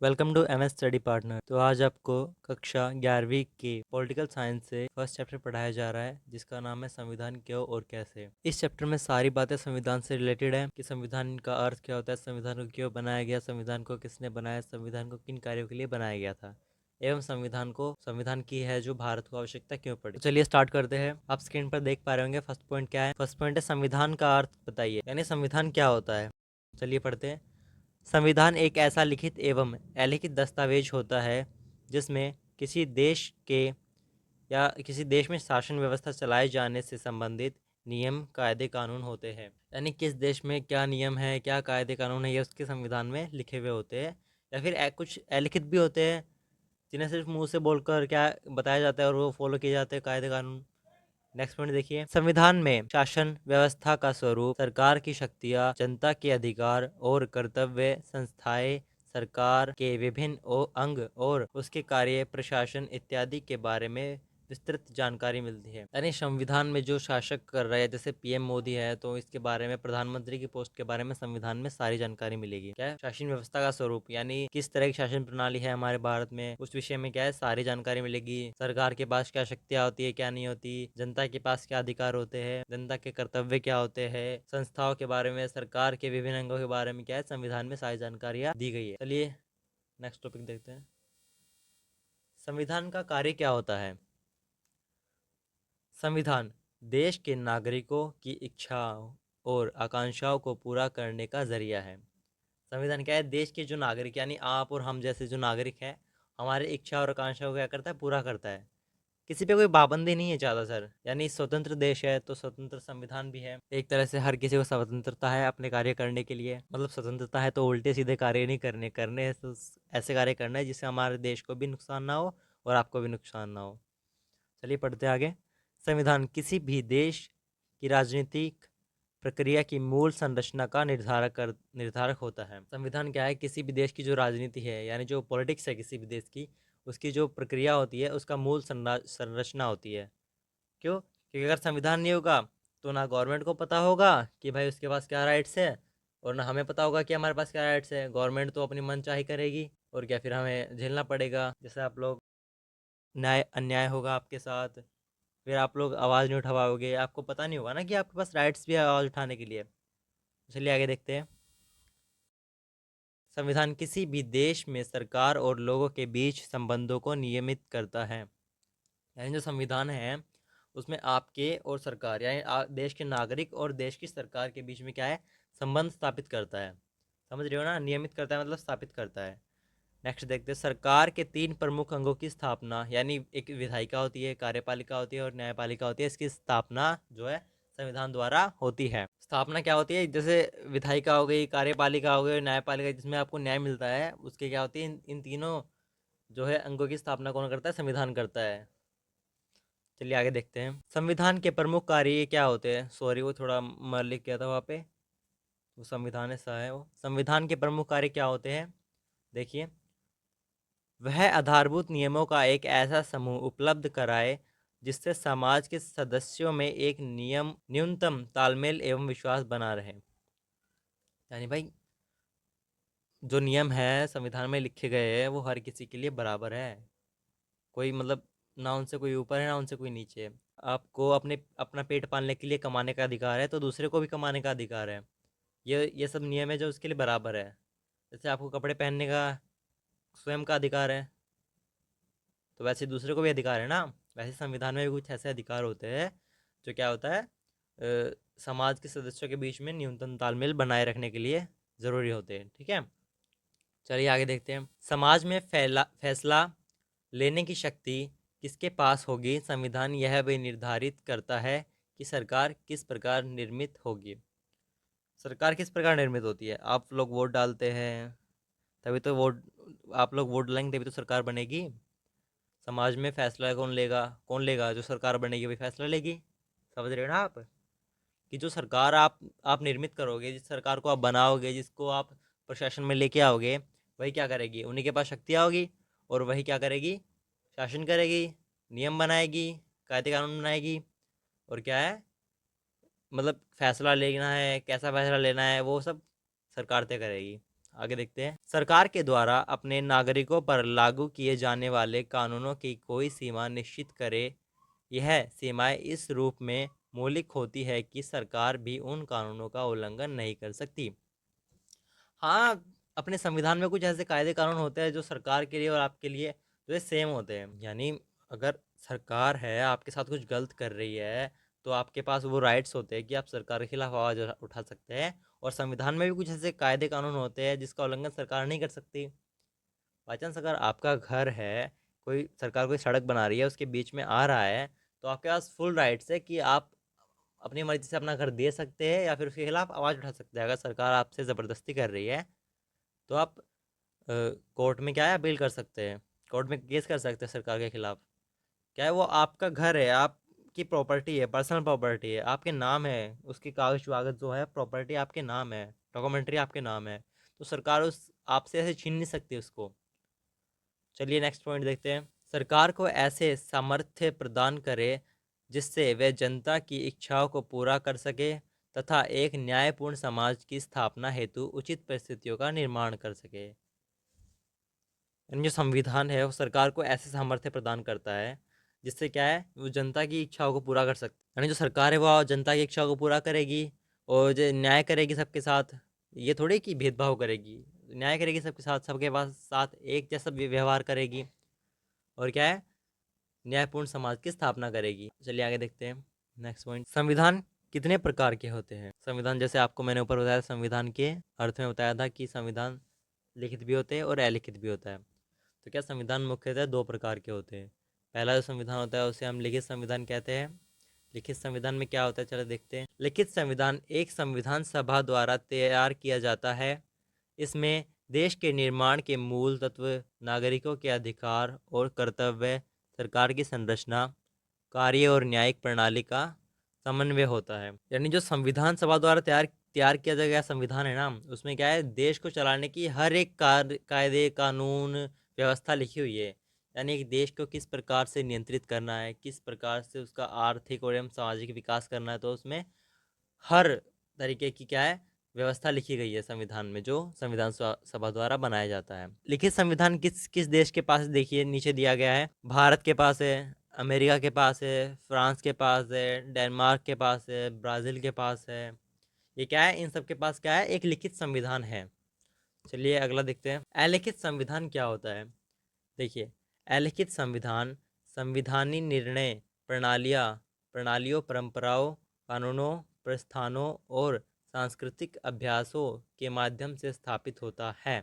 Welcome to MS study partner. तो आज आपको कक्षा 11वीं की पॉलिटिकल साइंस से फर्स्ट चैप्टर पढ़ाया जा रहा है, जिसका नाम है संविधान क्यों और कैसे। इस चैप्टर में सारी बातें संविधान से रिलेटेड है कि संविधान का अर्थ क्या होता है, संविधान को क्यों बनाया गया, संविधान को किसने बनाया, संविधान को किन कार्यों के लिए बनाया गया था, एवं संविधान की है जो भारत को आवश्यकता क्यों पड़ी। तो चलिए स्टार्ट करते हैं। आप स्क्रीन पर देख पा रहे होंगे फर्स्ट पॉइंट क्या है। फर्स्ट पॉइंट है संविधान का अर्थ बताइए, यानी संविधान क्या होता है। चलिए पढ़ते हैं। संविधान एक ऐसा लिखित एवं अलिखित दस्तावेज होता है जिसमें किसी देश के या किसी देश में शासन व्यवस्था चलाए जाने से संबंधित नियम कायदे कानून होते हैं। यानी किस देश में क्या नियम है, क्या कायदे कानून है, ये उसके संविधान में लिखे हुए होते हैं। या फिर कुछ अलिखित भी होते हैं जिन्हें सिर्फ मुंह से बोलकर क्या बताया जाता है और वो फॉलो किए जाते हैं कायदे कानून। नेक्स्ट पॉइंट देखिए। संविधान में शासन व्यवस्था का स्वरूप, सरकार की शक्तियां, जनता के अधिकार और कर्तव्य, संस्थाएं, सरकार के विभिन्न अंग और उसके कार्य, प्रशासन इत्यादि के बारे में विस्तृत जानकारी मिलती है। यानी संविधान में जो शासक कर रहे हैं, जैसे पीएम मोदी है, तो इसके बारे में, प्रधानमंत्री की पोस्ट के बारे में संविधान में सारी जानकारी मिलेगी। क्या है शासन व्यवस्था का स्वरूप, यानी किस तरह की शासन प्रणाली है हमारे भारत में, उस विषय में क्या है सारी जानकारी मिलेगी। सरकार के पास क्या शक्तियां होती है, क्या नहीं होती, जनता के पास क्या अधिकार होते हैं, जनता के कर्तव्य क्या होते हैं, संस्थाओं के बारे में, सरकार के विभिन्न अंगों के बारे में क्या है संविधान में सारी जानकारियां दी गई है। चलिए नेक्स्ट टॉपिक देखते हैं। संविधान का कार्य क्या होता है। संविधान देश के नागरिकों की इच्छाओं और आकांक्षाओं को पूरा करने का जरिया है। संविधान क्या है, देश के जो नागरिक यानी आप और हम जैसे जो नागरिक हैं, हमारे इच्छा और आकांक्षाओं को क्या करता है, पूरा करता है। किसी पे कोई पाबंदी नहीं है ज़्यादा सर, यानी स्वतंत्र देश है तो स्वतंत्र संविधान भी है। एक तरह से हर किसी को स्वतंत्रता है अपने कार्य करने के लिए, मतलब स्वतंत्रता है तो उल्टे सीधे कार्य नहीं करने करने हैं, तो ऐसे कार्य करना है जिससे हमारे देश को भी नुकसान ना हो और आपको भी नुकसान ना हो। चलिए पढ़ते आगे। संविधान किसी भी देश की राजनीतिक प्रक्रिया की मूल संरचना का निर्धारक होता है। संविधान क्या है, किसी भी देश की जो राजनीति है, यानी जो पॉलिटिक्स है किसी भी देश की, उसकी जो प्रक्रिया होती है उसका मूल संरचना होती है। क्यों? क्योंकि अगर संविधान नहीं होगा तो ना गवर्नमेंट को पता होगा कि भाई उसके पास क्या राइट्स है, और ना हमें पता होगा कि हमारे पास क्या राइट्स है। गवर्नमेंट तो अपनी मनचाही करेगी और क्या, फिर हमें झेलना पड़ेगा। जैसे आप लोग न्याय अन्याय होगा आपके साथ, फिर आप लोग आवाज़ नहीं उठा पाओगे, आपको पता नहीं होगा ना कि आपके पास राइट्स भी है आवाज़ उठाने के लिए। चलिए आगे देखते हैं। संविधान किसी भी देश में सरकार और लोगों के बीच संबंधों को नियमित करता है। यानी जो संविधान है उसमें आपके और सरकार, यानी देश के नागरिक और देश की सरकार के बीच में क्या है, संबंध स्थापित करता है। समझ रहे हो ना, नियमित करता है मतलब स्थापित करता है। नेक्स्ट देखते हैं। सरकार के 3 प्रमुख अंगों की स्थापना, यानी एक विधायिका होती है, कार्यपालिका होती है और न्यायपालिका होती है। इसकी स्थापना जो है संविधान द्वारा होती है। स्थापना क्या होती है, जैसे विधायिका हो गई, कार्यपालिका हो गई, न्यायपालिका जिसमें आपको न्याय मिलता है, उसके क्या होती है, इन तीनों जो है अंगों की स्थापना कौन करता है, संविधान करता है। चलिए आगे देखते हैं। संविधान के प्रमुख कार्य क्या होते हैं। सॉरी, वो थोड़ा मैं लिख गया था वहाँ पे, वो संविधान ऐसा है। वो संविधान के प्रमुख कार्य क्या होते हैं, देखिए। वह आधारभूत नियमों का एक ऐसा समूह उपलब्ध कराए जिससे समाज के सदस्यों में एक नियम न्यूनतम तालमेल एवं विश्वास बना रहे। यानी भाई जो नियम है संविधान में लिखे गए हैं वो हर किसी के लिए बराबर है। कोई मतलब ना उनसे कोई ऊपर है ना उनसे कोई नीचे है। आपको अपने अपना पेट पालने के लिए कमाने का अधिकार है, तो दूसरे को भी कमाने का अधिकार है। ये सब नियम है जो उसके लिए बराबर है। जैसे आपको कपड़े पहनने का स्वयं का अधिकार है, तो वैसे दूसरे को भी अधिकार है ना। वैसे संविधान में भी कुछ ऐसे अधिकार होते हैं जो क्या होता है, समाज के सदस्यों के बीच में न्यूनतम तालमेल बनाए रखने के लिए ज़रूरी होते हैं। ठीक है, चलिए आगे देखते हैं। समाज में फैसला लेने की शक्ति किसके पास होगी। संविधान यह भी निर्धारित करता है कि सरकार किस प्रकार निर्मित होगी। सरकार किस प्रकार निर्मित होती है, आप लोग वोट डालते हैं तभी तो वोट, आप लोग वोट डालेंगे तभी तो सरकार बनेगी। समाज में फैसला कौन लेगा, जो सरकार बनेगी वही फैसला लेगी। समझ रहे हो ना आप, कि जो सरकार आप निर्मित करोगे, जिस सरकार को आप बनाओगे, जिसको आप प्रशासन में लेके आओगे, वही क्या करेगी, उन्हीं के पास शक्तियाँ होगी और वही क्या करेगी, शासन करेगी, नियम बनाएगी, कायदे कानून बनाएगी। और क्या है, मतलब फैसला लेना है, कैसा फैसला लेना है, वो सब सरकार तय करेगी। आगे देखते हैं। सरकार के द्वारा अपने नागरिकों पर लागू किए जाने वाले कानूनों की कोई सीमा निश्चित करे। यह सीमाएं इस रूप में मौलिक होती है कि सरकार भी उन कानूनों का उल्लंघन नहीं कर सकती। हाँ, अपने संविधान में कुछ ऐसे कायदे कानून होते हैं जो सरकार के लिए और आपके लिए जो है सेम होते हैं। यानी अगर सरकार है आपके साथ कुछ गलत कर रही है तो आपके पास वो राइट्स होते हैं कि आप सरकार के खिलाफ आवाज़ उठा सकते हैं। और संविधान में भी कुछ ऐसे कायदे कानून होते हैं जिसका उल्लंघन सरकार नहीं कर सकती। बाई चांस अगर आपका घर है, कोई सरकार कोई सड़क बना रही है, उसके बीच में आ रहा है, तो आपके पास फुल राइट्स है कि आप अपनी मर्जी से अपना घर दे सकते हैं या फिर उसके खिलाफ आवाज़ उठा सकते हैं। अगर सरकार आपसे ज़बरदस्ती कर रही है तो आप कोर्ट में क्या है, अपील कर सकते हैं, कोर्ट में केस कर सकते हैं सरकार के खिलाफ। क्या है, वो आपका घर है, आपकी प्रॉपर्टी है, पर्सनल प्रॉपर्टी है, आपके नाम है, उसके कागज वागज जो है प्रॉपर्टी आपके नाम है, डॉक्यूमेंट्री आपके नाम है, तो सरकार उस आपसे ऐसे छीन नहीं सकती उसको। चलिए नेक्स्ट पॉइंट देखते हैं। सरकार को ऐसे सामर्थ्य प्रदान करे जिससे वह जनता की इच्छाओं को पूरा कर सके तथा एक न्यायपूर्ण समाज की स्थापना हेतु उचित परिस्थितियों का निर्माण कर सके। यानी जो संविधान है वो सरकार को ऐसे सामर्थ्य प्रदान करता है जिससे क्या है, वो जनता की इच्छाओं को पूरा कर सकती है। यानी जो सरकार है वो जनता की इच्छाओं को पूरा करेगी और जो न्याय करेगी सबके साथ। ये थोड़ी कि भेदभाव करेगी, न्याय करेगी सबके साथ, सबके पास साथ एक जैसा व्यवहार करेगी। और क्या है, न्यायपूर्ण समाज की स्थापना करेगी। चलिए आगे देखते हैं। नेक्स्ट पॉइंट, संविधान कितने प्रकार के होते हैं। संविधान, जैसे आपको मैंने ऊपर बताया, संविधान के अर्थ में बताया था कि संविधान लिखित भी होते हैं और अलिखित भी होता है। तो क्या, संविधान मुख्यतः दो प्रकार के होते हैं। पहला जो संविधान होता है उसे हम लिखित संविधान कहते हैं। लिखित संविधान में क्या होता है, चलो देखते हैं। लिखित संविधान एक संविधान सभा द्वारा तैयार किया जाता है। इसमें देश के निर्माण के मूल तत्व, नागरिकों के अधिकार और कर्तव्य, सरकार की संरचना, कार्य और न्यायिक प्रणाली का समन्वय होता है। यानी जो संविधान सभा द्वारा तैयार तैयार किया गया संविधान है ना, उसमें क्या है, देश को चलाने की हर एक कायदे कानून व्यवस्था लिखी हुई है। यानी एक देश को किस प्रकार से नियंत्रित करना है, किस प्रकार से उसका आर्थिक और एवं सामाजिक विकास करना है, तो उसमें हर तरीके की क्या है, व्यवस्था लिखी गई है संविधान में, जो संविधान सभा द्वारा बनाया जाता है। लिखित संविधान किस किस देश के पास, देखिए नीचे दिया गया है। भारत के पास है, अमेरिका के पास है, फ्रांस के पास है, डेनमार्क के पास है, ब्राज़ील के पास है। ये क्या है, इन सब के पास क्या है, एक लिखित संविधान है। चलिए अगला देखते हैं। अलिखित संविधान क्या होता है। देखिए, अलिखित संविधान संविधानी निर्णय प्रणालियाँ प्रणालियों, परंपराओं, कानूनों, प्रस्थानों और सांस्कृतिक अभ्यासों के माध्यम से स्थापित होता है।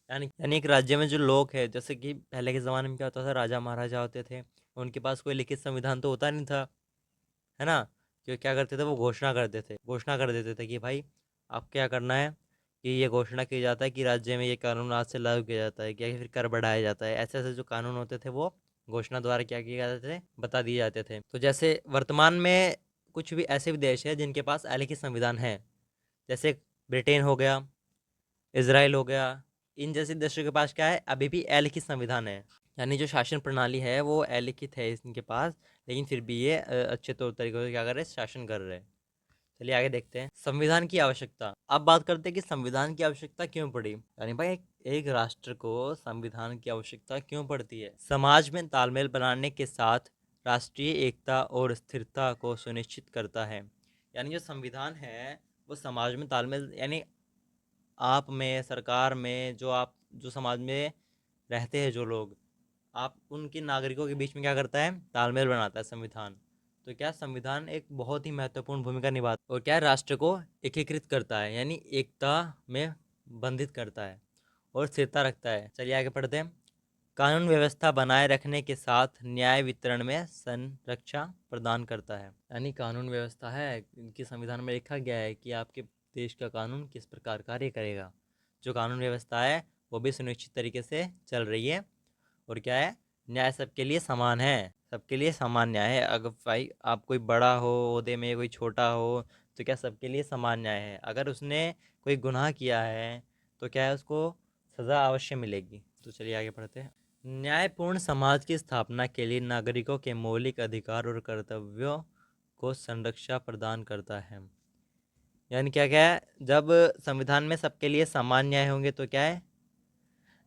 यानी एक राज्य में जो लोग हैं, जैसे कि पहले के ज़माने में क्या होता था, राजा महाराजा होते थे, उनके पास कोई लिखित संविधान तो होता नहीं था, है ना। जो क्या करते थे, वो घोषणा करते थे, घोषणा कर देते थे कि भाई आप क्या करना है, कि ये घोषणा की जाता है कि राज्य में ये कानून आज से लागू किया जाता है, क्या फिर कर बढ़ाया जाता है। ऐसे ऐसे जो कानून होते थे वो घोषणा द्वारा क्या किए जाते थे, बता दिए जाते थे। तो जैसे वर्तमान में कुछ भी ऐसे भी देश है जिनके पास अलिखित संविधान है, जैसे ब्रिटेन हो गया, इसराइल हो गया। इन जैसे देशों के पास क्या है, अभी भी अलिखित संविधान है। यानी जो शासन प्रणाली है वो अलिखित है इनके पास, लेकिन फिर भी ये अच्छे तौर तरीके से क्या कर रहे हैं, शासन कर रहे हैं। चलिए आगे देखते हैं। संविधान की आवश्यकता। अब बात करते हैं कि संविधान की आवश्यकता क्यों पड़ी। यानी भाई एक राष्ट्र को संविधान की आवश्यकता क्यों पड़ती है। समाज में तालमेल बनाने के साथ राष्ट्रीय एकता और स्थिरता को सुनिश्चित करता है। यानी जो संविधान है वो समाज में तालमेल, यानी आप में, सरकार में, जो समाज में रहते हैं जो लोग, आप उनके नागरिकों के बीच में क्या करता है, तालमेल बनाता है संविधान। तो क्या, संविधान एक बहुत ही महत्वपूर्ण भूमिका निभाता है और क्या, राष्ट्र को एकीकृत करता है, यानी एकता में बंधित करता है और स्थिरता रखता है। चलिए आगे पढ़ते हैं। कानून व्यवस्था बनाए रखने के साथ न्याय वितरण में संरक्षा प्रदान करता है। यानी कानून व्यवस्था है, इनकी संविधान में लिखा गया है कि आपके देश का कानून किस प्रकार कार्य करेगा। जो कानून व्यवस्था है वो भी सुनिश्चित तरीके से चल रही है। और क्या है, न्याय सबके लिए समान है, सबके लिए समान न्याय है। अगर भाई आप कोई बड़ा हो ओहदे में, कोई छोटा हो, तो क्या सबके लिए समान न्याय है। अगर उसने कोई गुनाह किया है तो क्या है, उसको सज़ा अवश्य मिलेगी। तो चलिए आगे पढ़ते हैं। न्यायपूर्ण समाज की स्थापना के लिए नागरिकों के मौलिक अधिकार और कर्तव्यों को संरक्षा प्रदान करता है। यानी क्या क्या है, जब संविधान में सबके लिए समान न्याय होंगे तो क्या है,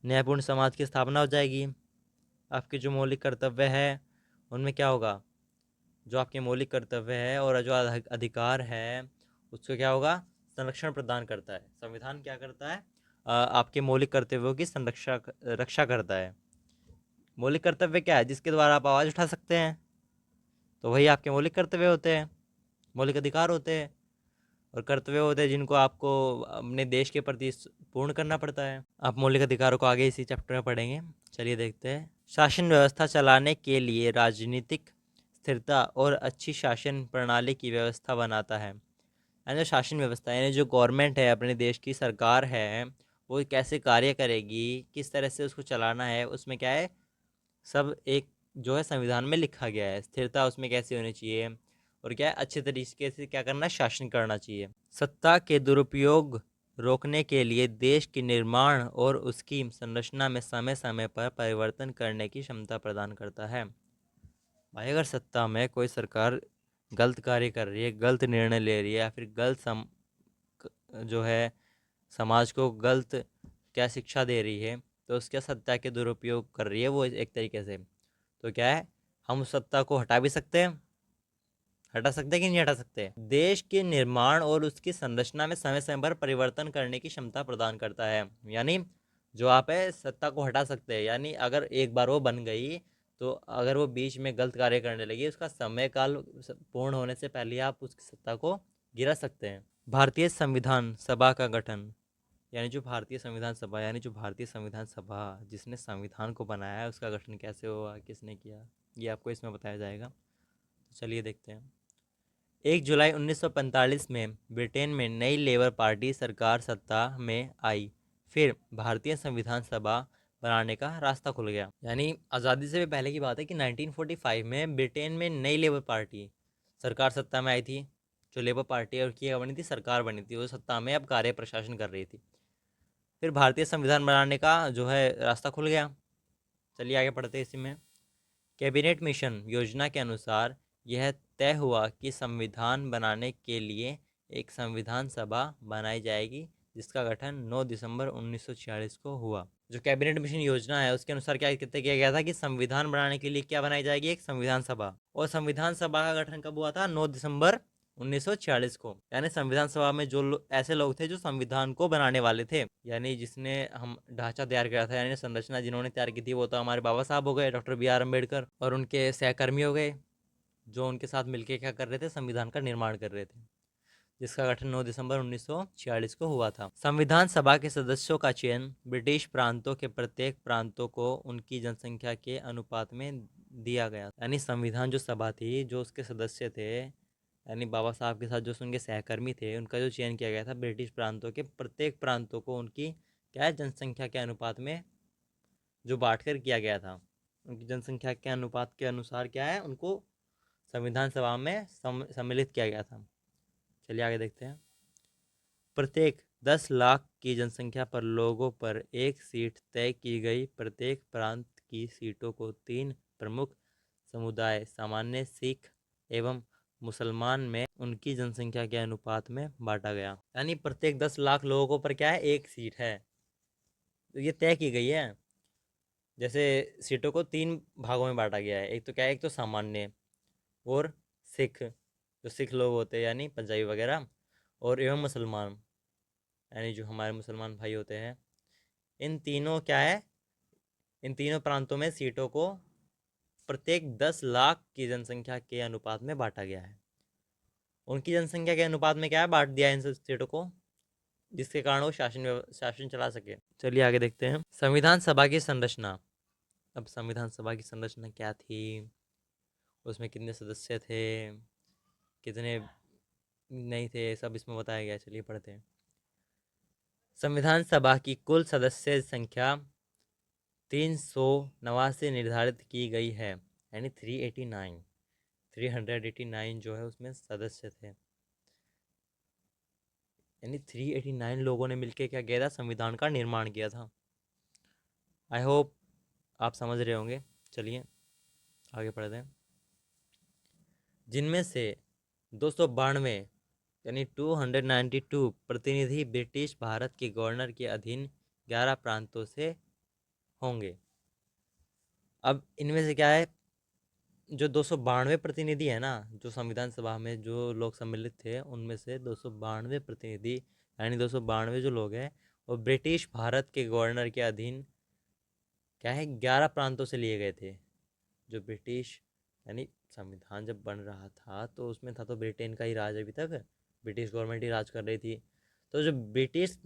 न्यायपूर्ण समाज की स्थापना हो जाएगी। आपके जो मौलिक कर्तव्य है उनमें क्या होगा, जो आपके मौलिक कर्तव्य है और जो अधिकार है उसको क्या होगा, संरक्षण प्रदान करता है। संविधान क्या करता है, आपके मौलिक कर्तव्यों की संरक्षा रक्षा करता है। मौलिक कर्तव्य क्या है, जिसके द्वारा आप आवाज़ उठा सकते हैं, तो वही आपके मौलिक कर्तव्य होते हैं, मौलिक अधिकार होते हैं। और कर्तव्य होते हैं जिनको आपको अपने देश के प्रति पूर्ण करना पड़ता है। आप मौलिक अधिकारों को आगे इसी चैप्टर में पढ़ेंगे। चलिए देखते हैं। शासन व्यवस्था चलाने के लिए राजनीतिक स्थिरता और अच्छी शासन प्रणाली की व्यवस्था बनाता है। यानी जो शासन व्यवस्था यानी जो गवर्नमेंट है, अपने देश की सरकार है, वो कैसे कार्य करेगी, किस तरह से उसको चलाना है, उसमें क्या है, सब एक जो है संविधान में लिखा गया है। स्थिरता उसमें कैसे होनी चाहिए, और क्या है, अच्छे तरीके से क्या करना, शासन करना चाहिए। सत्ता के दुरुपयोग रोकने के लिए देश के निर्माण और उसकी संरचना में समय समय पर परिवर्तन करने की क्षमता प्रदान करता है। भाई अगर सत्ता में कोई सरकार गलत कार्य कर रही है, गलत निर्णय ले रही है, या फिर जो है समाज को गलत क्या शिक्षा दे रही है, तो उसके सत्ता के दुरुपयोग कर रही है वो एक तरीके से, तो क्या है, हम उस सत्ता को हटा भी सकते हैं, हटा सकते हैं कि नहीं हटा सकते। देश के निर्माण और उसकी संरचना में समय समय पर परिवर्तन करने की क्षमता प्रदान करता है। यानी जो आप है सत्ता को हटा सकते हैं, यानी अगर एक बार वो बन गई, तो अगर वो बीच में गलत कार्य करने लगी, उसका समय काल पूर्ण होने से पहले आप उसकी सत्ता को गिरा सकते हैं। भारतीय संविधान सभा का गठन, यानी जो भारतीय संविधान सभा, यानी जो भारतीय संविधान सभा जिसने संविधान को बनाया है, उसका गठन कैसे हुआ, किसने किया, ये आपको इसमें बताया जाएगा। तो चलिए देखते हैं। 1 जुलाई 1945 में ब्रिटेन में नई लेबर पार्टी सरकार सत्ता में आई। फिर भारतीय संविधान सभा बनाने का रास्ता खुल गया। यानी आज़ादी से भी पहले की बात है कि 1945 में ब्रिटेन में नई लेबर पार्टी सरकार सत्ता में आई थी। जो लेबर पार्टी और की बनी थी, सरकार बनी थी, वो सत्ता में अब कार्य प्रशासन कर रही थी। फिर भारतीय संविधान बनाने का जो है रास्ता खुल गया। चलिए आगे पढ़ते हैं इसी में। कैबिनेट मिशन योजना के अनुसार यह तय हुआ कि संविधान बनाने के लिए एक संविधान सभा बनाई जाएगी, जिसका गठन 9 दिसंबर 1946 को हुआ। जो कैबिनेट मिशन योजना है उसके अनुसार क्या तय किया गया था कि संविधान बनाने के लिए क्या बनाई जाएगी, एक संविधान सभा। और संविधान सभा का गठन कब हुआ था, 9 दिसंबर 1946 को। यानी संविधान सभा में जो ऐसे लोग थे जो संविधान को बनाने वाले थे, यानी जिसने हम ढांचा तैयार किया था, यानी संरचना जिन्होंने तैयार की थी, वो तो हमारे बाबा साहब हो गए, डॉक्टर बी आर अम्बेडकर, और उनके सहकर्मी हो गए जो उनके साथ मिलकर क्या कर रहे थे, संविधान का निर्माण कर रहे थे, जिसका गठन 9 दिसंबर 1946 को हुआ था। संविधान सभा के सदस्यों का चयन ब्रिटिश प्रांतों के प्रत्येक प्रांतों को उनकी जनसंख्या के अनुपात में दिया गया। यानी संविधान जो सभा थी, जो उसके सदस्य थे, यानी बाबा साहब के साथ जो उनके सहकर्मी थे, उनका जो चयन किया गया था ब्रिटिश प्रांतों के प्रत्येक प्रांतों को उनकी क्या है, जनसंख्या के अनुपात में जो बांटकर किया गया था, उनकी जनसंख्या के अनुपात के अनुसार क्या है, उनको संविधान सभा में सम्मिलित किया गया था। चलिए आगे देखते हैं। प्रत्येक 10 लाख की जनसंख्या पर लोगों पर एक सीट तय की गई। प्रत्येक प्रांत की सीटों को 3 प्रमुख समुदाय सामान्य, सिख एवं मुसलमान में उनकी जनसंख्या के अनुपात में बांटा गया। यानी प्रत्येक 10 लाख लोगों पर क्या है, एक सीट है, तो ये तय की गई है। जैसे सीटों को 3 भागों में बांटा गया है, एक तो क्या है, एक तो सामान्य, और सिख, जो सिख लोग होते हैं यानी पंजाबी वगैरह, और एवं मुसलमान, यानी जो हमारे मुसलमान भाई होते हैं। इन तीनों क्या है, इन तीनों प्रांतों में सीटों को प्रत्येक 10 लाख की जनसंख्या के अनुपात में बांटा गया है। उनकी जनसंख्या के अनुपात में क्या है, बांट दिया है इन सब सीटों को, जिसके कारण वो शासन चला सके। चलिए आगे देखते हैं। संविधान सभा की संरचना। अब संविधान सभा की संरचना क्या थी, उसमें कितने सदस्य थे, कितने नहीं थे, सब इसमें बताया गया। चलिए पढ़ते हैं। संविधान सभा की कुल सदस्य संख्या 389 निर्धारित की गई है, यानी 389 जो है उसमें सदस्य थे। यानी 389 लोगों ने मिलकर क्या किया था, संविधान का निर्माण किया था। आई होप आप समझ रहे होंगे। चलिए आगे पढ़ते हैं। जिनमें से 292 यानी 292 प्रतिनिधि ब्रिटिश भारत के गवर्नर के अधीन 11 प्रांतों से होंगे। अब इनमें से क्या है, जो 292 प्रतिनिधि है ना, जो संविधान सभा में जो लोग सम्मिलित थे, उनमें से 292 प्रतिनिधि यानी 292 जो लोग हैं वो ब्रिटिश भारत के गवर्नर के अधीन क्या है 11 प्रांतों से लिए गए थे। जो ब्रिटिश यानी संविधान जब बन रहा था तो उसमें था तो ब्रिटेन का ही राज, अभी तक ब्रिटिश गवर्नमेंट ही राज कर रही थी। तो जो ब्रिटिश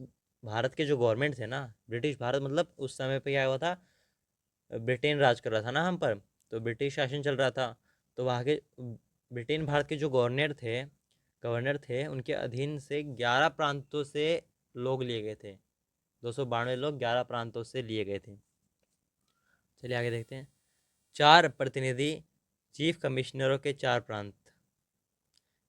भारत के जो गवर्नमेंट थे ना, ब्रिटिश भारत मतलब उस समय पे क्या हुआ था, ब्रिटेन राज कर रहा था ना हम पर, तो ब्रिटिश शासन चल रहा था। तो वहाँ के ब्रिटेन भारत के जो गवर्नर थे उनके अधीन से 11 प्रांतों से लोग लिए गए थे। 292 लोग 11 प्रांतों से लिए गए थे। चलिए आगे देखते हैं। 4 प्रतिनिधि चीफ कमिश्नरों के 4 प्रांत,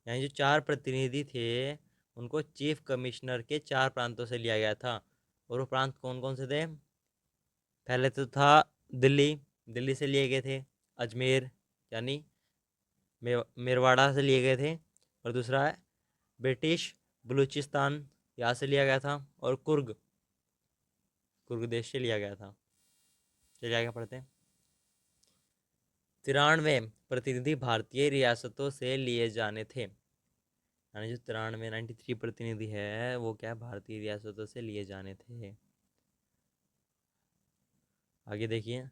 यानी जो 4 प्रतिनिधि थे उनको चीफ कमिश्नर के 4 प्रांतों से लिया गया था। और वो प्रांत कौन कौन से थे? पहले तो था दिल्ली, दिल्ली से लिए गए थे। अजमेर यानी मेरवाड़ा से लिए गए थे। और दूसरा है ब्रिटिश बलूचिस्तान, यहाँ से लिया गया था। और कुर्ग, कुर्ग देश से लिया गया था। चलिए आगे पढ़ते हैं। 93 प्रतिनिधि भारतीय रियासतों से लिए जाने थे, यानी जो 93 प्रतिनिधि है वो क्या भारतीय रियासतों से लिए जाने थे। आगे देखिए।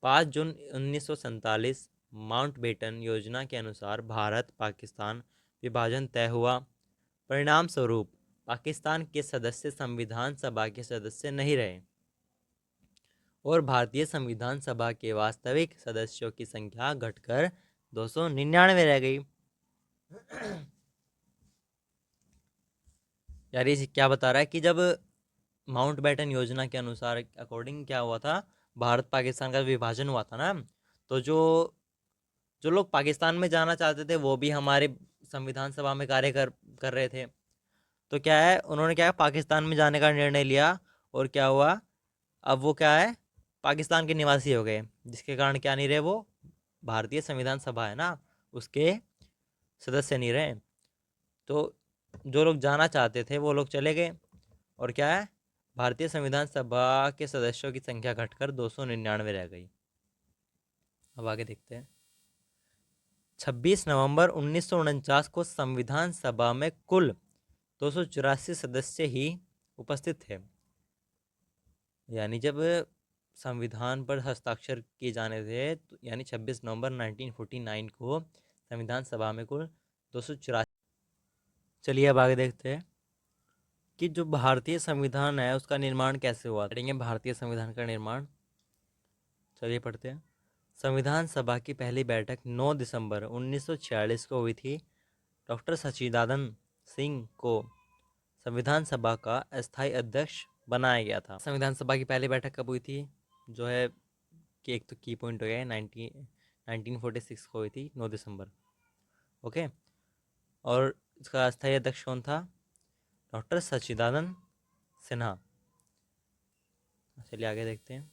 5 जून 1947 माउंटबेटन योजना के अनुसार भारत पाकिस्तान विभाजन तय हुआ। परिणाम स्वरूप पाकिस्तान के सदस्य संविधान सभा के सदस्य नहीं रहे और भारतीय संविधान सभा के वास्तविक सदस्यों की संख्या घटकर 299 रह गई। यार ये क्या बता रहा है कि जब माउंटबेटन योजना के अनुसार अकॉर्डिंग क्या हुआ था, भारत पाकिस्तान का विभाजन हुआ था ना, तो जो जो लोग पाकिस्तान में जाना चाहते थे वो भी हमारे संविधान सभा में कार्य कर रहे थे। तो क्या है, उन्होंने क्या है पाकिस्तान में जाने का निर्णय लिया। और क्या हुआ, अब वो क्या है पाकिस्तान के निवासी हो गए, जिसके कारण क्या नहीं रहे वो भारतीय संविधान सभा है ना उसके सदस्य नहीं रहे। तो जो लोग जाना चाहते थे वो लोग चले गए। और क्या है, भारतीय संविधान सभा के सदस्यों की संख्या घटकर 299 रह गई। अब आगे देखते हैं। 26 नवंबर 1949 को संविधान सभा में कुल 284 सदस्य ही उपस्थित थे। यानी जब संविधान पर हस्ताक्षर किए जाने थे यानी 26 नवंबर 1949 को संविधान सभा में कुल 284। चलिए अब आगे देखते हैं कि जो भारतीय संविधान है उसका निर्माण कैसे हुआ। पढ़ेंगे भारतीय संविधान का निर्माण। चलिए पढ़ते हैं। संविधान सभा की पहली बैठक 9 दिसंबर 1946 को हुई थी। डॉक्टर सच्चिदानंद सिंह को संविधान सभा का अस्थायी अध्यक्ष बनाया गया था। संविधान सभा की पहली बैठक कब हुई थी, जो है कि एक तो की पॉइंट हो गया है 1946 को हुई थी 9 दिसंबर। ओके। और इसका अस्थायी अध्यक्ष कौन था? डॉक्टर सच्चिदानंद सिन्हा। चलिए आगे देखते हैं।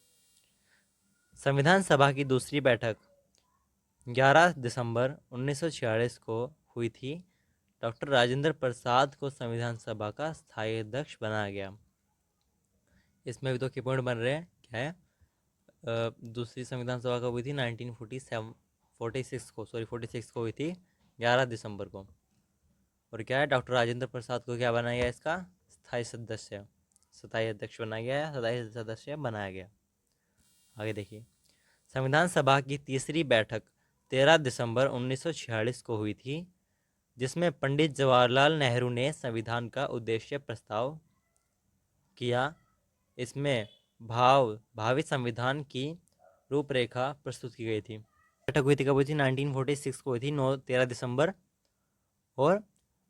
संविधान सभा की दूसरी बैठक 11 दिसंबर 1946 को हुई थी। डॉक्टर राजेंद्र प्रसाद को संविधान सभा का स्थायी अध्यक्ष बनाया गया। इसमें भी तो की पॉइंट बन रहे हैं। क्या है, दूसरी संविधान सभा कब हुई थी? 1946 को हुई थी 11 दिसंबर को। और क्या है, डॉक्टर राजेंद्र प्रसाद को क्या बनाया गया? इसका स्थायी अध्यक्ष बनाया गया, स्थायी सदस्य बनाया गया। आगे देखिए। संविधान सभा की तीसरी बैठक 13 दिसंबर 1946 को हुई थी, जिसमें पंडित जवाहरलाल नेहरू ने संविधान का उद्देश्य प्रस्ताव किया। इसमें भावी संविधान की रूपरेखा प्रस्तुत की गई थी। बैठक हुई थी कब हुई थी? 1946 को हुई थी 13 दिसंबर। और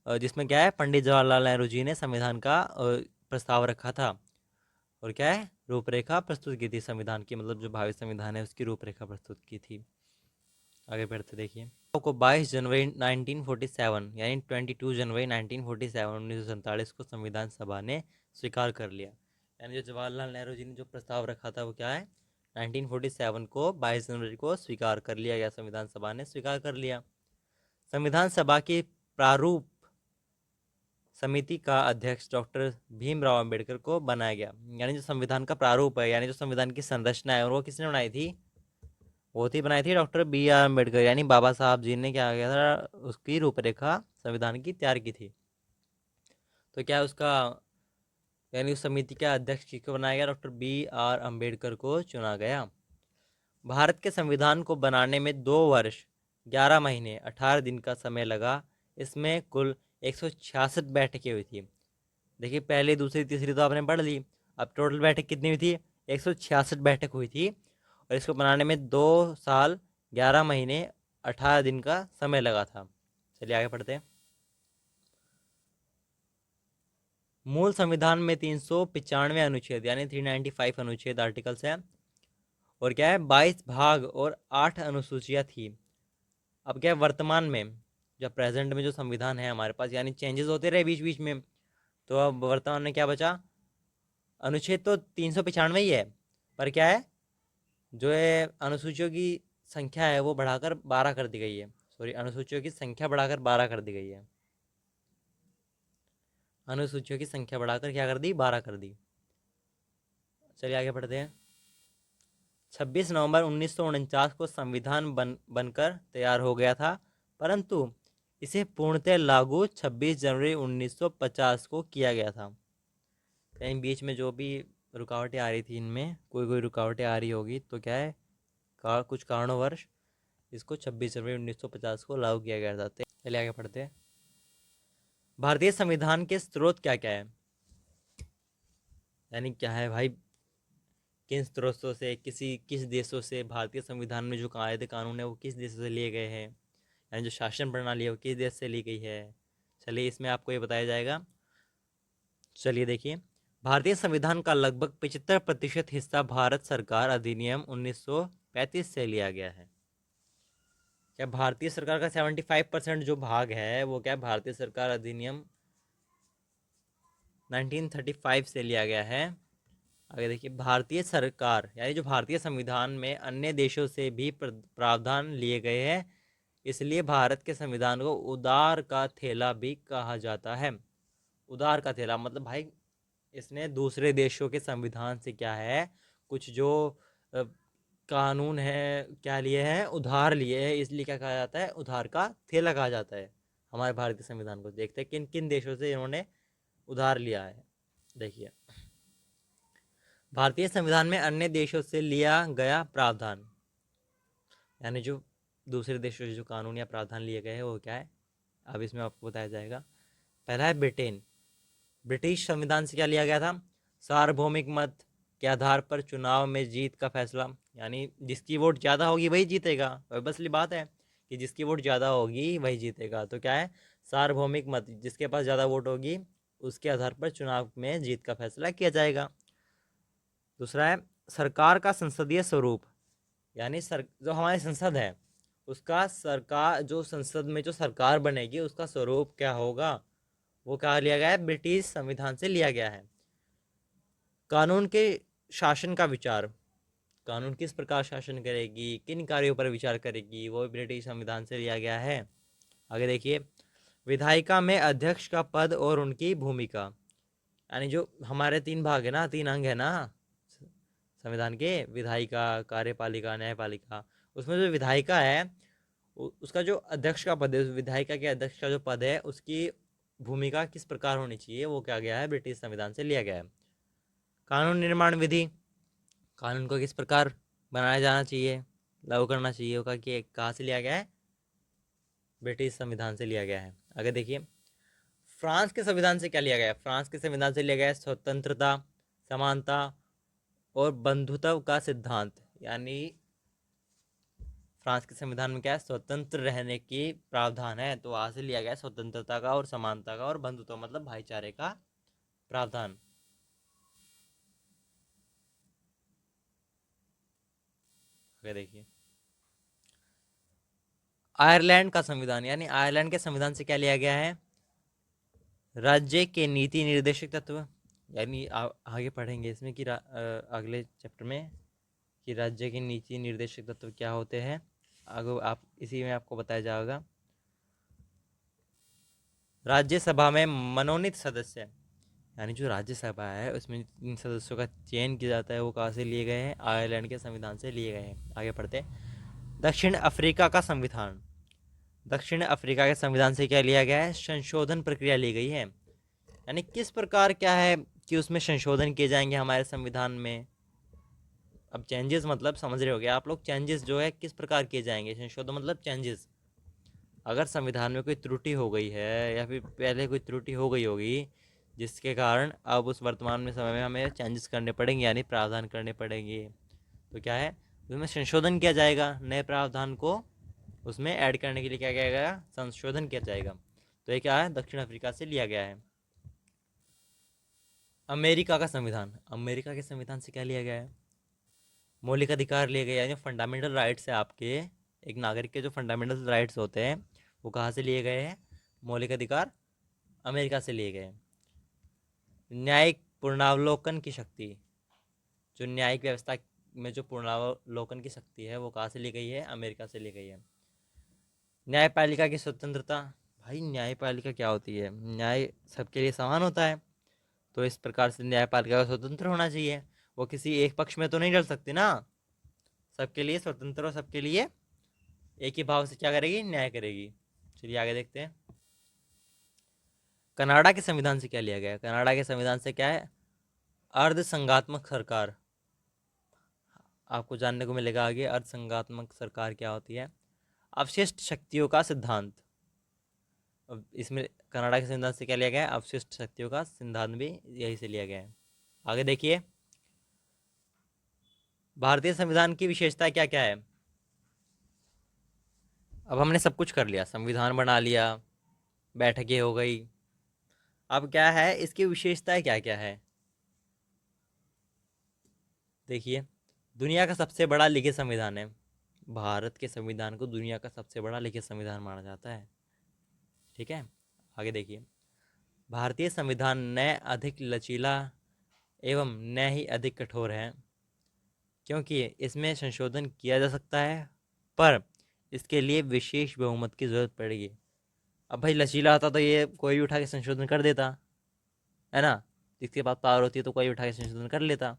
जिसमें क्या है पंडित जवाहरलाल नेहरू जी ने संविधान का प्रस्ताव रखा था। और क्या है रूपरेखा प्रस्तुत की थी संविधान की, मतलब जो भावी संविधान है उसकी रूपरेखा प्रस्तुत की थी। आगे बढ़ते देखिए। को 22 जनवरी 1947 यानी 22 जनवरी 1947 को संविधान सभा ने स्वीकार कर लिया। यानी जो जवाहरलाल नेहरू जी ने जो प्रस्ताव रखा था वो क्या है 1947 को 22 जनवरी को स्वीकार कर लिया गया, संविधान सभा ने स्वीकार कर लिया। संविधान सभा की प्रारूप समिति का अध्यक्ष डॉक्टर भीमराव अंबेडकर को बनाया गया। यानी जो संविधान का प्रारूप है, यानी जो संविधान की संरचना है, और वो किसने बनाई थी? वो थी बनाई थी डॉक्टर बी आर अम्बेडकर, यानी बाबा साहब जी ने क्या किया था, उसकी रूपरेखा संविधान की तैयार की थी। तो क्या उसका, यानी उस समिति का अध्यक्ष किसको बनाया गया? डॉक्टर बी आर अम्बेडकर को चुना गया। भारत के संविधान को बनाने में 2 वर्ष 11 महीने 18 दिन का समय लगा। इसमें कुल 166 बैठकें हुई थी। देखिए, पहली दूसरी तीसरी तो आपने पढ़ ली, अब टोटल बैठक कितनी हुई थी? 166 बैठक हुई थी, और इसको बनाने में 2 साल 11 महीने 18 दिन का समय लगा था। चलिए आगे पढ़ते हैं। मूल संविधान में 395 अनुच्छेद यानी 395 अनुच्छेद आर्टिकल्स हैं, और क्या है, 22 भाग और 8 अनुसूचियाँ थी। अब क्या है, वर्तमान में जब प्रेजेंट में जो संविधान है हमारे पास, यानी चेंजेस होते रहे बीच बीच में, तो अब वर्तमान में क्या बचा? अनुच्छेद तो 395 ही है, पर क्या है, जो है अनुसूचियों की संख्या है वो बढ़ाकर 12 कर दी गई है। सॉरी, अनुसूचियों की संख्या बढ़ाकर 12 कर दी गई है। अनुसूचियों की संख्या बढ़ाकर क्या कर दी? 12 कर दी। चलिए आगे बढ़ते हैं। 26 नवंबर 1949 को संविधान बनकर तैयार हो गया था, परंतु इसे पूर्णतः लागू 26 जनवरी 1950 को किया गया था। कहीं बीच में जो भी रुकावटें आ रही थी, इनमें कोई कोई रुकावटें आ रही होगी, तो क्या है, कुछ कारणोंवश इसको 26 जनवरी 1950 को लागू किया गया था। चलिए आगे पढ़ते हैं। भारतीय संविधान के स्रोत क्या क्या है? यानी क्या है भाई, किन स्रोतों से, किस देशों से भारतीय संविधान में जो कायदे कानून है वो किस देशों से लिए गए हैं, यानी जो शासन प्रणाली है वो किस देश से ली गई है। चलिए इसमें आपको ये बताया जाएगा। चलिए देखिए, भारतीय संविधान का लगभग 75% हिस्सा भारत सरकार अधिनियम 1935 से लिया गया है। क्या भारतीय सरकार का 75% जो भाग है वो क्या, भारतीय सरकार अधिनियम 1935 से लिया गया है। आगे देखिए, भारतीय सरकार यानी जो भारतीय संविधान में अन्य देशों से भी प्रावधान लिए गए हैं, इसलिए भारत के संविधान को उदार का थैला भी कहा जाता है। उदार का थैला मतलब भाई, इसने दूसरे देशों के संविधान से क्या है, कुछ जो अ, कानून है क्या लिए हैं, उधार लिए हैं, इसलिए क्या कहा जाता है, उधार का थैला कहा जाता है। हमारे भारतीय संविधान को देखते हैं किन किन देशों से इन्होंने उधार लिया है। देखिए, भारतीय संविधान में अन्य देशों से लिया गया प्रावधान, यानी जो दूसरे देशों से जो कानून या प्रावधान लिए गए हैं वो क्या है, अब इसमें आपको बताया जाएगा। पहला है ब्रिटेन। ब्रिटिश संविधान से क्या लिया गया था? सार्वभौमिक मत के आधार पर चुनाव में जीत का फैसला, यानी जिसकी वोट ज़्यादा होगी वही जीतेगा। बस ये बात है कि जिसकी वोट ज़्यादा होगी वही जीतेगा। तो क्या है, सार्वभौमिक मत, जिसके पास ज़्यादा वोट होगी उसके आधार पर चुनाव में जीत का फैसला किया जाएगा। दूसरा है सरकार का संसदीय स्वरूप, यानी जो हमारी संसद है उसका, सरकार जो संसद में जो सरकार बनेगी उसका स्वरूप क्या होगा, वो क्या लिया गया है, ब्रिटिश संविधान से लिया गया है। कानून के शासन का विचार, कानून किस प्रकार शासन करेगी, किन कार्यों पर विचार करेगी, वो ब्रिटिश संविधान से लिया गया है। आगे देखिए, विधायिका में अध्यक्ष का पद और उनकी भूमिका, यानी जो हमारे 3 भाग है ना, 3 अंग है ना संविधान के, विधायिका, कार्यपालिका, न्यायपालिका, उसमें जो विधायिका है उसका जो अध्यक्ष का पद है, उस विधायिका के अध्यक्ष का जो पद है उसकी भूमिका किस प्रकार होनी चाहिए, वो क्या गया है, ब्रिटिश संविधान से लिया गया है। कानून निर्माण विधि, कानून को किस प्रकार बनाया जाना चाहिए, लागू करना चाहिए होगा, कि कहाँ से लिया गया है, ब्रिटिश संविधान से लिया गया है। आगे देखिए, फ्रांस के संविधान से क्या लिया गया है? फ्रांस के संविधान से लिया गया है स्वतंत्रता, समानता और बंधुत्व का सिद्धांत, यानी फ्रांस के संविधान में क्या है, स्वतंत्र रहने की प्रावधान है, तो वहां से लिया गया है स्वतंत्रता का और समानता का और बंधुत्व मतलब भाईचारे का प्रावधान। आगे देखिए, आयरलैंड का संविधान, यानी आयरलैंड के संविधान से क्या लिया गया है, राज्य के नीति निर्देशक तत्व, यानी आगे पढ़ेंगे इसमें कि अगले चैप्टर में कि राज्य के नीति निर्देशक तत्व क्या होते हैं, आगे आप इसी में आपको बताया जाएगा। राज्यसभा में मनोनीत सदस्य, यानी जो राज्यसभा है उसमें इन सदस्यों का चयन किया जाता है वो कहाँ से लिए गए हैं? आयरलैंड के संविधान से लिए गए हैं। आगे पढ़ते हैं। दक्षिण अफ्रीका का संविधान, दक्षिण अफ्रीका के संविधान से क्या लिया गया है? संशोधन प्रक्रिया ली गई है। यानी किस प्रकार क्या है कि उसमें संशोधन किए जाएंगे हमारे संविधान में। अब चेंजेस मतलब समझ रहे हो गया आप लोग, चेंजेस जो है किस प्रकार किए जाएंगे, संशोधन मतलब चेंजेस। अगर संविधान में कोई त्रुटि हो गई है या फिर पहले कोई त्रुटि हो गई होगी जिसके कारण अब उस वर्तमान में समय में हमें चेंजेस करने पड़ेंगे यानी प्रावधान करने पड़ेंगे, तो क्या है उसमें संशोधन किया जाएगा। नए प्रावधान को उसमें ऐड करने के लिए क्या किया गया? संशोधन किया जाएगा। तो ये क्या है? दक्षिण अफ्रीका से लिया गया है। अमेरिका का संविधान, अमेरिका के संविधान से क्या लिया गया है? मौलिक अधिकार लिए गए यानी फंडामेंटल राइट्स है आपके, एक नागरिक के जो फंडामेंटल राइट्स होते हैं वो कहाँ से लिए गए हैं? मौलिक अधिकार अमेरिका से लिए गए हैं। न्यायिक पुनरावलोकन की शक्ति, जो न्यायिक व्यवस्था में जो पुनरावलोकन की शक्ति है वो कहाँ से ली गई है? अमेरिका से ली गई है। न्यायपालिका की स्वतंत्रता, भाई न्यायपालिका क्या होती है? न्याय सबके लिए समान होता है, तो इस प्रकार से न्यायपालिका का स्वतंत्र होना चाहिए, वो किसी एक पक्ष में तो नहीं डल सकती ना, सबके लिए स्वतंत्र और सबके लिए एक ही भाव से क्या करेगी? न्याय करेगी। चलिए आगे देखते हैं। कनाडा के संविधान से क्या लिया गया है? कनाडा के संविधान से क्या है? अर्धसंघात्मक सरकार, आपको जानने को मिलेगा आगे अर्धसंघात्मक सरकार क्या होती है। अवशिष्ट शक्तियों का सिद्धांत, अब इसमें कनाडा के संविधान से क्या लिया गया है? अवशिष्ट शक्तियों का सिद्धांत भी यही से लिया गया है। आगे देखिए, भारतीय संविधान की विशेषता क्या क्या है? अब हमने सब कुछ कर लिया, संविधान बना लिया, बैठकें हो गई, अब क्या है इसकी विशेषताएं क्या क्या है? देखिए, दुनिया का सबसे बड़ा लिखित संविधान है, भारत के संविधान को दुनिया का सबसे बड़ा लिखित संविधान माना जाता है। ठीक है, आगे देखिए, भारतीय संविधान न अधिक लचीला एवं न ही अधिक कठोर है, क्योंकि इसमें संशोधन किया जा सकता है पर इसके लिए विशेष बहुमत की जरूरत पड़ेगी। अब भाई लचीला होता तो ये कोई भी उठा के संशोधन कर देता, है ना, जिसके पास पावर होती है तो कोई उठा के संशोधन कर लेता,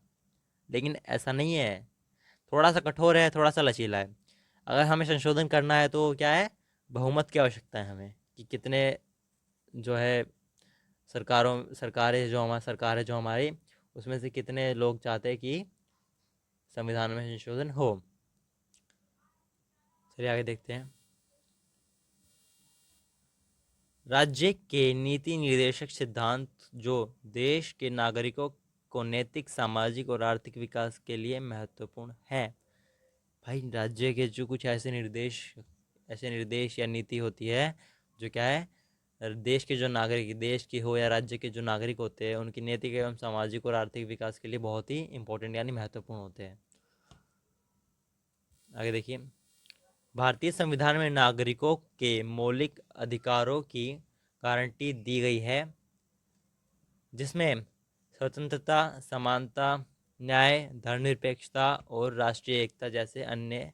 लेकिन ऐसा नहीं है, थोड़ा सा कठोर है, थोड़ा सा लचीला है। अगर हमें संशोधन करना है तो क्या है? बहुमत की आवश्यकता है हमें, कि कितने जो है सरकार है जो हमारी, उसमें से कितने लोग चाहते हैं कि संविधान में संशोधन हो। चलिए आगे देखते हैं। राज्य के नीति निर्देशक सिद्धांत जो देश के नागरिकों को नैतिक, सामाजिक और आर्थिक विकास के लिए महत्वपूर्ण है। भाई राज्य के जो कुछ ऐसे निर्देश या नीति होती है जो क्या है, देश के जो नागरिक, देश की हो या राज्य के जो नागरिक होते हैं उनकी नैतिक एवं सामाजिक और आर्थिक विकास के लिए बहुत ही इंपॉर्टेंट यानी महत्वपूर्ण होते हैं। आगे देखिए, भारतीय संविधान में नागरिकों के मौलिक अधिकारों की गारंटी दी गई है, जिसमें स्वतंत्रता, समानता, न्याय, धर्मनिरपेक्षता और राष्ट्रीय एकता जैसे अन्य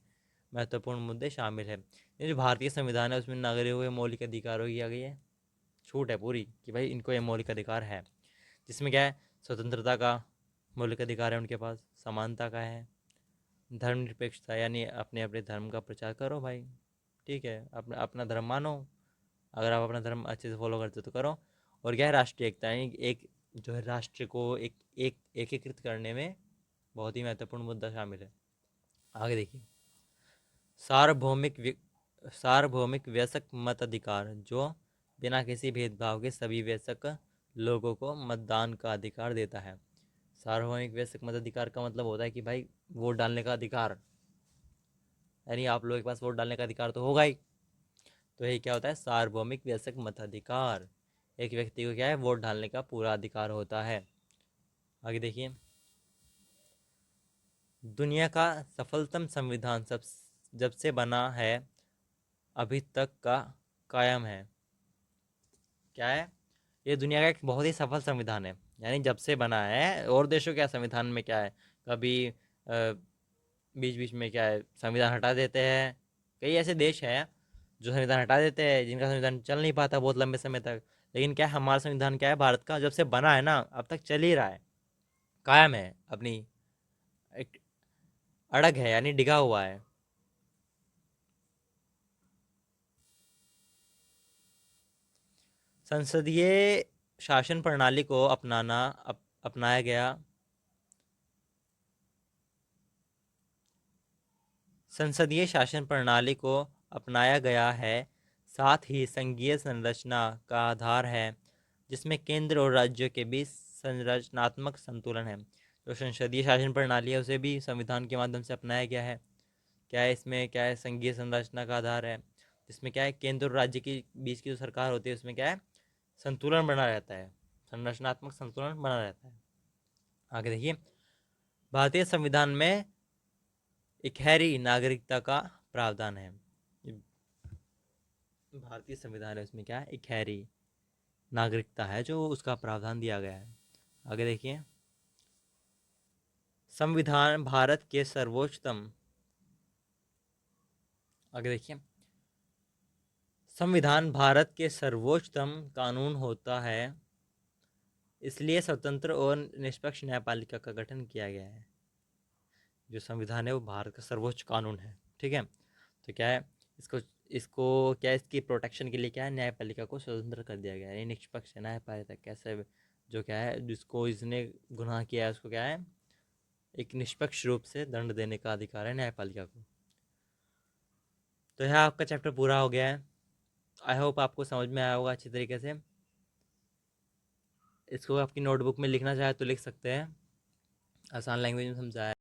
महत्वपूर्ण मुद्दे शामिल हैं। ये जो भारतीय संविधान है उसमें नागरिकों के मौलिक अधिकारों की आ गई है छूट है पूरी, कि भाई इनको ये मौलिक अधिकार है, जिसमें क्या है? स्वतंत्रता का मौलिक अधिकार है उनके पास, समानता का है, धर्मनिरपेक्षता यानी अपने अपने धर्म का प्रचार करो भाई, ठीक है, अपना अपना धर्म मानो, अगर आप अपना धर्म अच्छे से फॉलो करते हो तो करो। और क्या है? राष्ट्रीय एकता यानी एक जो है राष्ट्र को एक एकीकृत करने में बहुत ही महत्वपूर्ण मुद्दा शामिल है। आगे देखिए, सार्वभौमिक सार्वभौमिक वयस्क मताधिकार जो बिना किसी भेदभाव के सभी वयस्क लोगों को मतदान का अधिकार देता है। सार्वभौमिक वयस्क मताधिकार का मतलब होता है कि भाई वोट डालने का अधिकार, यानी आप लोगों के पास वोट डालने का अधिकार तो होगा ही, तो ये क्या होता है? सार्वभौमिक वयस्क मताधिकार, एक व्यक्ति को क्या है? वोट डालने का पूरा अधिकार होता है। आगे देखिए, दुनिया का सफलतम संविधान सब जब से बना है अभी तक का कायम है। क्या है? ये दुनिया का एक बहुत ही सफल संविधान है, यानी जब से बना है। और देशों क्या संविधान में क्या है, कभी बीच बीच में क्या है संविधान हटा देते हैं, कई ऐसे देश हैं जो संविधान हटा देते हैं, जिनका संविधान चल नहीं पाता बहुत लंबे समय तक, लेकिन क्या है, हमारा संविधान क्या है, भारत का जब से बना है ना अब तक चल ही रहा है, कायम है अपनी, एक अड़ग है, यानी डिगा हुआ है। संसदीय शासन प्रणाली को अपनाया गया। संसदीय शासन प्रणाली को अपनाया गया है, साथ ही संघीय संरचना का आधार है, जिसमें केंद्र और राज्यों के बीच संरचनात्मक संतुलन है। जो संसदीय शासन प्रणाली है उसे भी संविधान के माध्यम से अपनाया गया है। क्या है इसमें, क्या है, संघीय संरचना का आधार है, जिसमें क्या है, केंद्र और राज्य के बीच की जो सरकार होती है उसमें क्या है, संतुलन बना रहता है, संरचनात्मक संतुलन बना रहता है। आगे देखिए, भारतीय संविधान में इकहरी नागरिकता का प्रावधान है। भारतीय संविधान है उसमें क्या है, इकहरी नागरिकता है जो उसका प्रावधान दिया गया है। आगे देखिए, संविधान भारत के सर्वोच्चतम, आगे देखिए, संविधान भारत के सर्वोच्चतम कानून होता है, इसलिए स्वतंत्र और निष्पक्ष न्यायपालिका का गठन किया गया है। जो संविधान है वो भारत का सर्वोच्च कानून है, ठीक है। तो क्या है, इसको इसको क्या है, इसकी प्रोटेक्शन के लिए क्या है, न्यायपालिका को स्वतंत्र कर दिया गया है, ये निष्पक्ष है न्यायपालिका कैसे, जो क्या है, जिसको इसने गुनाह किया है उसको क्या है, एक निष्पक्ष रूप से दंड देने का अधिकार है न्यायपालिका को। तो यह आपका चैप्टर पूरा हो गया है। आई होप आपको समझ में आया होगा अच्छी तरीके से। इसको आपकी नोटबुक में लिखना चाहे तो लिख सकते हैं, आसान लैंग्वेज में समझाया